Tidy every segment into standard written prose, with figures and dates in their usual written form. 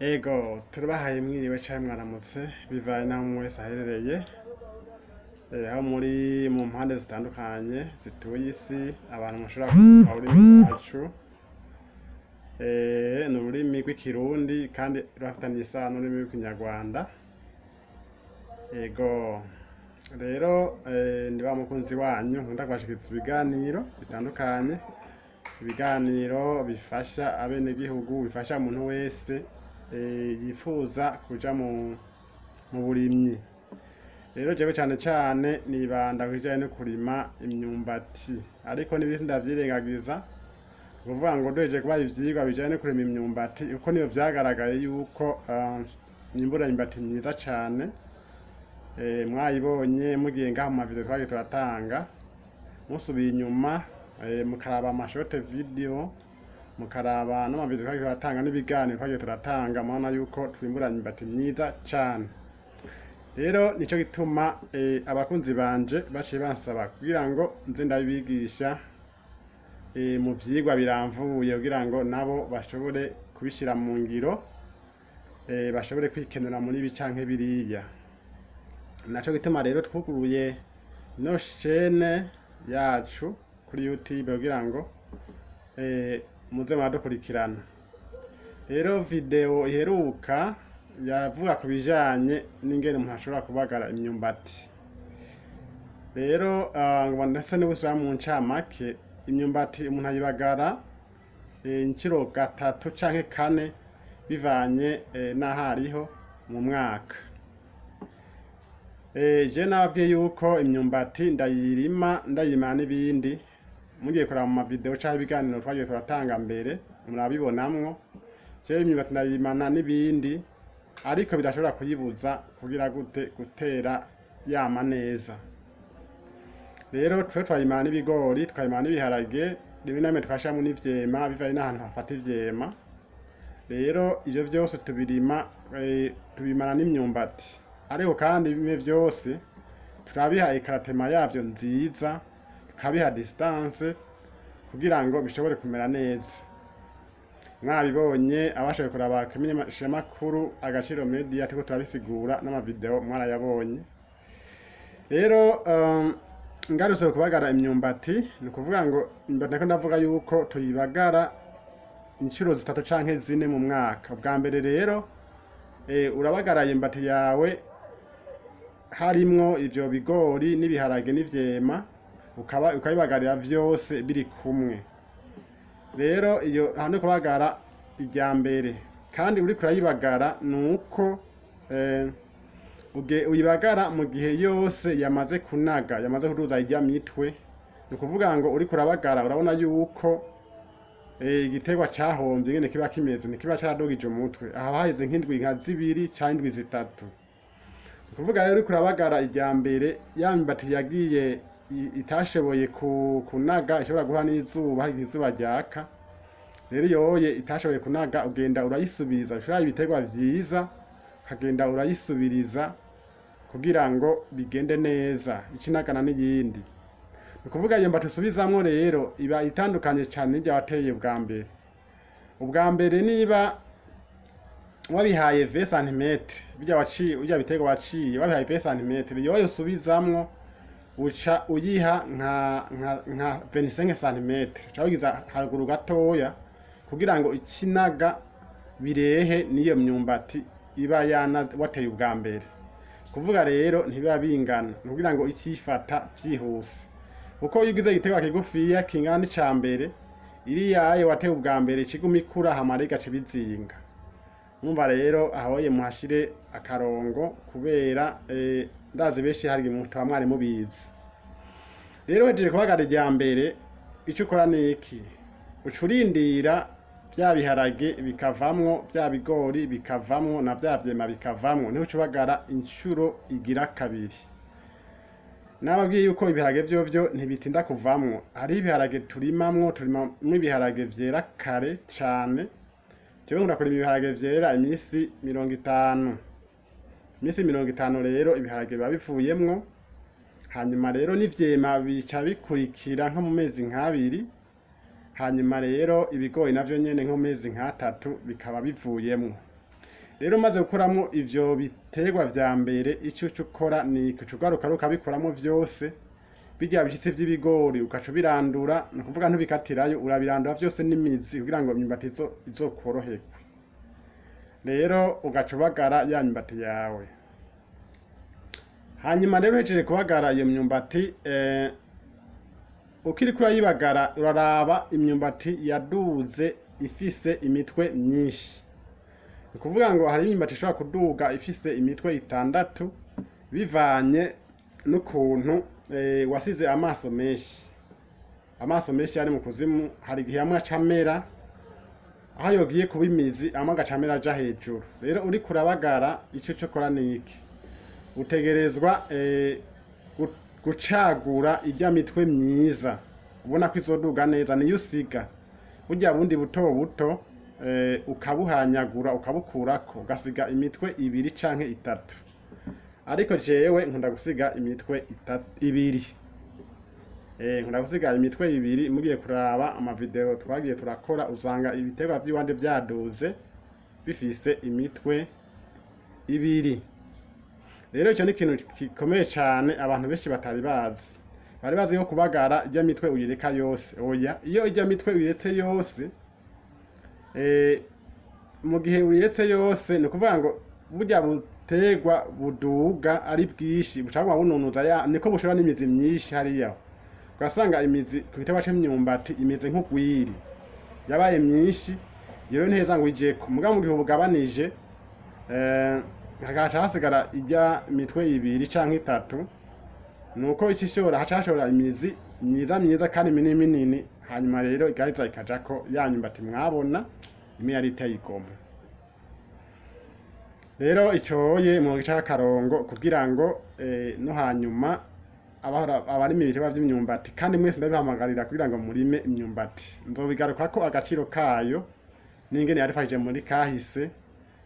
Ego turabahaye mwiriwe canke mwaramutse bivanye naho umwe wese aherereye aho muri mu mpande zitandukanye zituye isi abantu mushobora kumva ururimi rwacu ni ururimi rw'ikirundi kandi rurafitanye isano n'ururimi rw'ikinyarwanda. Ego rero ndi wa mukunzi wanyu nkunda kubashikiriza ibiganiro bitandukanye, ibiganiro bifasha abenegihugu, bifasha umuntu wese yifuza kuja mu burimyi. Rero jewe cane cane nibanda kubijanye no kurima imyumbati, ariko n'ibindi ndavyirengagiza kuvuga ngo duhejeje kubaha ivyigwa bijanye no kurima imyumbati uko niyo vyagaragaye yuko nyimbura imyumbati myiza cane. Mwayibonye mugiye ngaha mu mavideo twagiye turatanga, musubiye inyuma mukaraba amashote video, mukaraba n'amavideo twagiye turatanga n'ibiganiro twagiye turatanga, mubona yuko twimbura imyumbati myiza cane. Rero nico gituma abakunzi banje baciye bansaba kugira ngo nze ndabibigisha mu vyigwa biramvuye kugira ngo nabo bashobore kubishira mu ngiro, bashobore kwikenura muri ibi canke biriya. Naco gituma rero twuguruye no chaîne yacu kuri YouTube kugira ngo muze muradukurikirana. Rero video iheruka yavuga ku bijanye n'ingene umuntu ashobora kubagara imyumbati. Rero ngo ndetse n'ubusura mu ncamake, imyumbati umuntu ayibagara incuro gatatu canke kane bivanye n'aho ariho mu mwaka. Je nababwiye yuko imyumbati ndayirima n'ibindi, mugiye kuraba mu mavideo canke ibiganiro twagiye turatanga mbere murabibonamwo. Je imyumbati ndayimana n'ibindi, ariko bidashobora kuyibuza kugira gute gutera yama neza. Rero twe twayimana n'ibigori, twayimana n'ibiharage, rimwe na rimwe twashiramo n'ivyema bivanye n'ahantu hafata ivyema. Rero ivyo vyose tubimana n'imyumbati, ariko kandi bimwe vyose turabiha ikaratema yavyo nziza, tukabiha distance kugira ngo bishobore kumera neza. Mwabibonye abashoboye kuraba Kimenyamakuru Agaciro Media, turiko turabisigura n'amavideo mwarayabonye. Rero ngarutse kubagara imyumbati, ni ukuvuga ngo imyumbati nako ndavuga yuko tuyibagara incuro zitatu canke zine mu mwaka. Bwa mbere rero urabagara imyumbati yawe harimwo ivyo bigori n'ibiharage n'ivyema, ukabibagarira vyose biri kumwe. Rero iyo hano kubagara irya mbere, kandi uri kurayibagara nuko uyibagara mu gihe yose yamaze kunaga, yamaze kuduza irya mitwe. Ni ukuvuga ngo uri kurabagara urabona yuko igiterwa cahomvye ngene kiba kimeze, ntikiba caradugije umutwe. Aha haheze nk'indwi nka zibiri canke indwi zitatu. Ni ukuvuga rero uri kurabagara irya mbere, ya myumbati yagiye itashoboye kunaga, ishobora guhura n'izuba, hari izuba ryaka. Rero yoye itashoboye kunaga, ugenda urayisubiriza, ushobora ibiterwa vyiza ukagenda urayisubiriza kugira ngo bigende neza, icinagana n'iyindi. Ni ukuvuga iyo myumbati usubizamwo rero iba itandukanye cane n'irya wateye ubwa mbere. Ubwa mbere niba wabihaye 20 cm, birya biterwa waciye wabihaye 20 cm, yoye usubizamwo uca uyiha nka 25 cm, uca wigiza haruguru gatoya kugira ngo ikinaga birehe n'iyo myumbati iba wateye ubwa mbere. Kuvuga rero ntibiba bingana, kugira ngo ikifata vyihuse, kuko iyo ugize igiterwa kigufiya kingana n'ica mbere, iriyaye wateye ubwa mbere ikiguma ikura hamara igaca bizinga. Mwumva rero ahoye muhashire akarongo, kubera ndazi benshi hari mutuba mwari mubizi. Rero hejeje kubagara irya mbere, ico ukora niki? Uca urindira vya biharage bikavamwo, vya bigori bikavamwo, na vya vyema bikavamwo, niho uca ubagara incuro igira kabiri. Nababwiye yuko ibiharage vyovyo ntibitinda kuvamwo. Hari ibiharage turimamwo ibiharage vyera kare cane. Jewe nkunda kurima ibiharage vyera imisi 50. Imisi 50 rero ibiharage biba bivuyemwo. Hanyuma rero n'ivyema bica bikurikira nko mu mezi nk'abiri. hanyuma rero ibigori navyo nyene nko mezi nk'atatu bikaba bivuyemwo. rero maze gukuramo ivyo biterwa vya mbere ico ukora ni kucugaruka ukabikuramwo vyose bijya bishitse vy'ibigori ukaca ubirandura ni ukuvuga ntubikatirayo urabirandura vyose n'imizi kugira ngo imyumbati izokoroherwe rero ugaca ubagara ya myumbati yawe hanyuma rero uhejeje kubagara iyo myumbati ukiri kurayibagara uraraba imyumbati yaduze ifise imitwe myinshi ni ukuvuga ngo hari imyumbati ishobora kuduga ifise imitwe 6 bivanye n'ukuntu wasize amaso menshi ari mu kuzimu hari igihe amwe acamera aho yogiye kuba imizi amwe agacamera aja hejuru rero uri kurabagara ico ukora ni iki utegerezwa gucagura ijya mitwe myiza ubona ko izoduga neza niyo usiga burya bundi buto buto ukabuhanyagura ukabukurako ugasiga imitwe 2 canke 3 ariko jewe nkunda gusiga imitwe 2 nkunda gusiga imitwe 2 mugiye kuraba amavideo twagiye turakora usanga ibiterwa vy'iwande vyaduze bifise imitwe 2 rero ico ni ikintu gikomeye cane abantu benshi batari bazi bari bazi yo kubagara ijya mitwe uyireka yose oya iyo ijya mitwe uyiretse yose mu gihe uyiretse yose ni kuvuga ngo burya butegwa buduga ari bwishi bushaka bununuza niko bushobora n'imizi myinshi hariya ugasanga imizi ku giterwa c'imyumbati imize nk'ugwiri yabaye myinshi rero nteza ngo ije ku muga mu gihe ubugabanije hagaca hasigara ijya mitwe 2 canke 3 nuko ikishora hacashora imizi myiza kandi minini hanyuma rero igaheza ikajako ya myumbati mwabona imwe yari iteye igomwe rero icoye mu gice karongo kugira ngo no hanyuma abari mu biterwa vy'imyumbati kandi mwese ndabihamagarira kugira ngo murime imyumbati nzobigaruka ko agaciro kayo n'ingene yarifashije muri kahise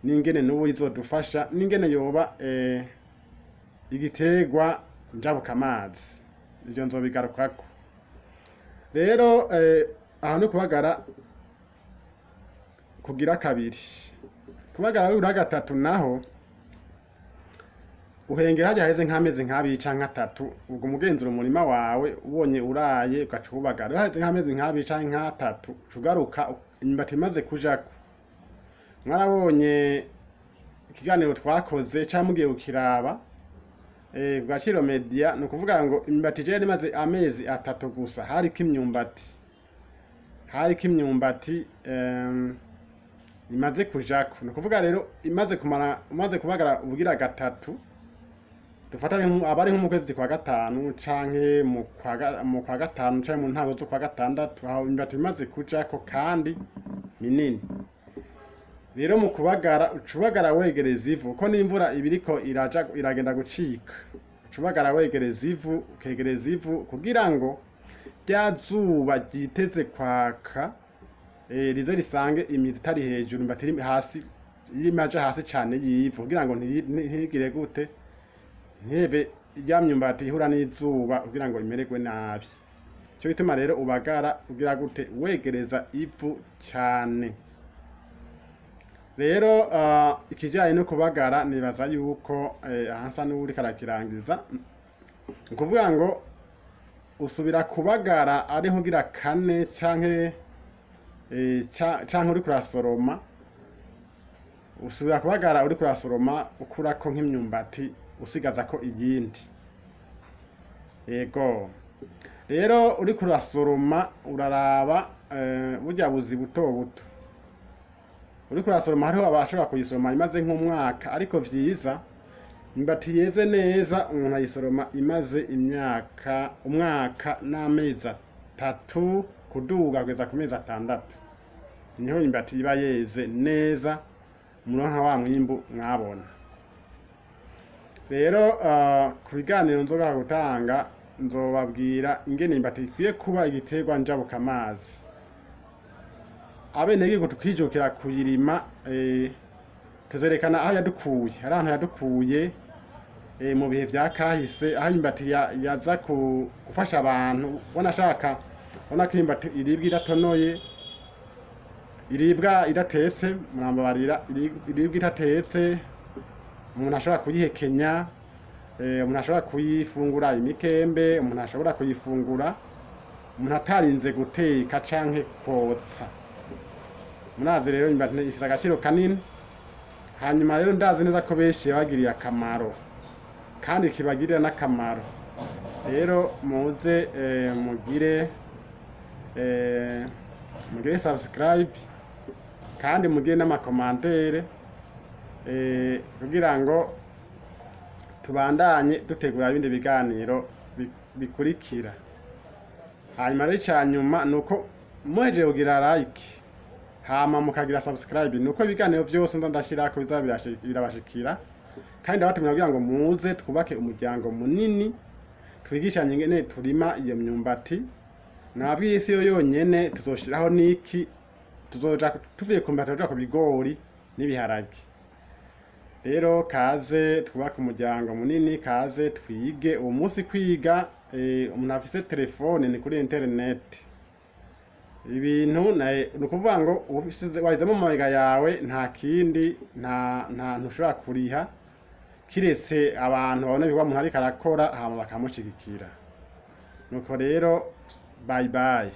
n'ingene n'ubu izodufasha n'ingene yoba igiterwa njabuka amazi ivyo nzobigarukako rero aho no kubagara kugira kabiri kubagara w'ura gatatu naho uhengera hajya heze nk'amezi nk'abiri canke 3 ubwo mugenzura umurima wawe ubonye uraye ugaca ubagara heze nk'amezi nk'abiri canke 3 ugaruka imyumbati imaze kujako mwarabonye ikiganiro twakoze cyangwa mugiye ukiraba Gaciro Media no kuvuga ngo imyumbati je rimaze amezi 3 gusa hariko imyumbati imaze kujako no kuvuga rero imaze kubagara ubugira gatatu dufatanye abari mu kwezi kwa gatanu canke mu kwa gatanu canke mu ntango zo kwa gatandatu aho imyumbati imaze kujako kandi minini rero mu kubagara ucubagara wegereza ivu ko n'imvura ibiriko iragenda gucika ucubagara wegereza ivu ukegereza ivu kugira ngo ryazuba ryiteze kwaka rize risange imizi itari hejuru imbatiri hasi imaje hasi cyane yivu kugira ngo ntigire gute ntebe rya myumbati ihura n'izuba kugira ngo imererwe nabi cyo bituma rero ubagara kugira gute wegereza ivu cyane rero ikijyanye no kubagara nibaza yuko ahansa n'uri karakirangiza ukuvuga ngo usubira kubagara ari nkugira 4 canke uri kurasoroma usubira kubagara uri kurasoroma ukurako nk'imyumbati usigaza ko iyindi yego rero uri kurasoroma uraraba burya buzi buto uri kurasoroma hariho abashobora kuyisoroma imaze nk'umwaka ariko vyiza imyumbati yeze neza umuntu ayisoroma imaze umwaka n'amezi 3 kuduga kugeza ku mezi 6 niho imyumbati iba yeze neza muronka wa mwimbu mwabona rero ku biganiro nzoga gutanga nzobabwira ingene imyumbati ikwiye kuba igiterwa njabuka amazi abenegihugu tukijukira kuyirima tuzerekana aho yadukuye hari ahantu yadukuye mu bihe vya kahise aho imyumbati yaza gufasha abantu bona shaka bona ko imyumbati iribwa idatonoye iribwa idatetse murambabarira, iribwa idatetse umuntu ashobora kuyihekenya, umuntu ashobora kuyifungura imikembe, umuntu ashobora kuyifungura umuntu atarinze guteka canke kotsa. Munazi rero imyumbati ifise agaciro kanini, hanyuma rero ndazi neza ko benshi yabagiriye akamaro kandi kibagirira n'akamaro. Rero muze mugire subscribe kandi mugire n'amakomantere kugira ngo tubandanye dutegura ibindi biganiro bikurikira. Hanyuma rero icanyuma nuko muhejeje kugira like hama mukagira subscribe, nuko ibiganiro byose ndashirako bizaba birabashikira, kandi ndabatumira kugira ngo muze twubake umuryango munini twigishanye ingene turima iyo myumbati. Nabwiye isi yo yonyene tuzoshiraho niki, tuzoja tuvuye ku myumbati tuja ku bigori n'ibiharage. Rero kaze twubake umuryango munini, kaze twige. Uwo munsi kwiga umuntu afise telefone ni kuri internet, ibintu nukuvuga ngo wayizemo mu mabega yawe nta kindi, nta ntushobora kuriha kiretse abantu babona ibikorwa umuntu ariko arakora hama bakamushigikira. Nuko rero bye bye.